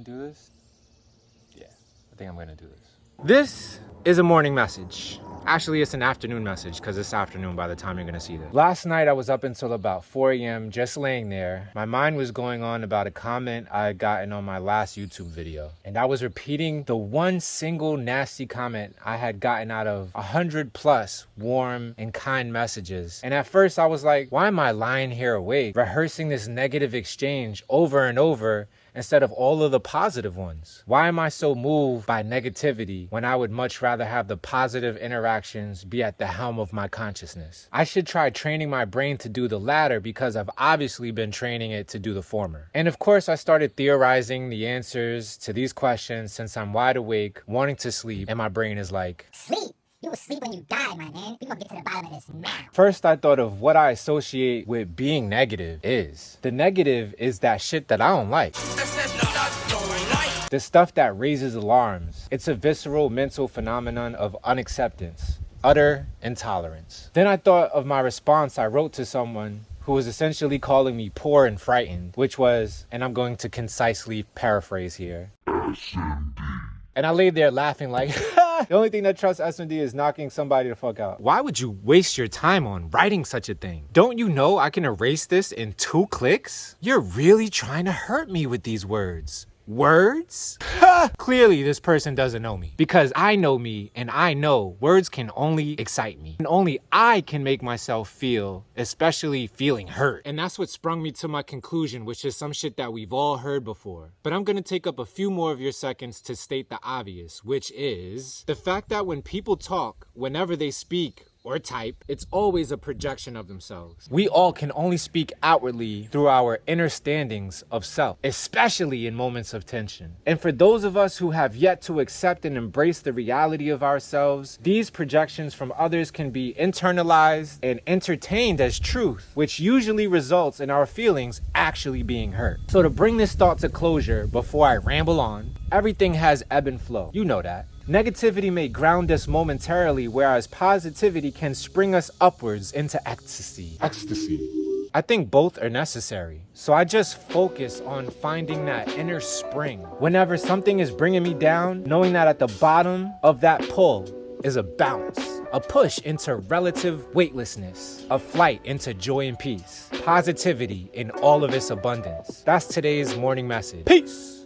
do this? Yeah, I think I'm gonna do this. This is a morning message. Actually, it's an afternoon message because it's afternoon by the time you're gonna see this. Last night, I was up until about 4 a.m. just laying there. My mind was going on about a comment I had gotten on my last YouTube video. And I was repeating the one single nasty comment I had gotten out of 100 plus warm and kind messages. And at first I was like, why am I lying here awake, rehearsing this negative exchange over and over instead of all of the positive ones? Why am I so moved by negativity when I would much rather have the positive interactions be at the helm of my consciousness? I should try training my brain to do the latter because I've obviously been training it to do the former. And of course, I started theorizing the answers to these questions since I'm wide awake, wanting to sleep, and my brain is like, sleep? You will sleep when you die, my man. We're gonna get to the bottom of this now. First, I thought of what I associate with being negative is. The negative is that shit that I don't like. The stuff that raises alarms. It's a visceral mental phenomenon of unacceptance, utter intolerance. Then I thought of my response I wrote to someone who was essentially calling me poor and frightened, which was, and I'm going to concisely paraphrase here, SMD. And I laid there laughing like, the only thing that trusts SMD is knocking somebody the fuck out. Why would you waste your time on writing such a thing? Don't you know I can erase this in 2 clicks? You're really trying to hurt me with these words. Words? Clearly this person doesn't know me because I know me and I know words can only excite me and only I can make myself feel, especially feeling hurt. And that's what sprung me to my conclusion, which is some shit that we've all heard before. But I'm gonna take up a few more of your seconds to state the obvious, which is the fact that when people talk, whenever they speak or type, it's always a projection of themselves. We all can only speak outwardly through our inner standings of self, especially in moments of tension. And for those of us who have yet to accept and embrace the reality of ourselves, these projections from others can be internalized and entertained as truth, which usually results in our feelings actually being hurt. So to bring this thought to closure before I ramble on, everything has ebb and flow. You know that. Negativity may ground us momentarily, whereas positivity can spring us upwards into ecstasy. I think both are necessary. So I just focus on finding that inner spring. Whenever something is bringing me down, knowing that at the bottom of that pull is a bounce, a push into relative weightlessness, a flight into joy and peace, positivity in all of its abundance. That's today's morning message. Peace.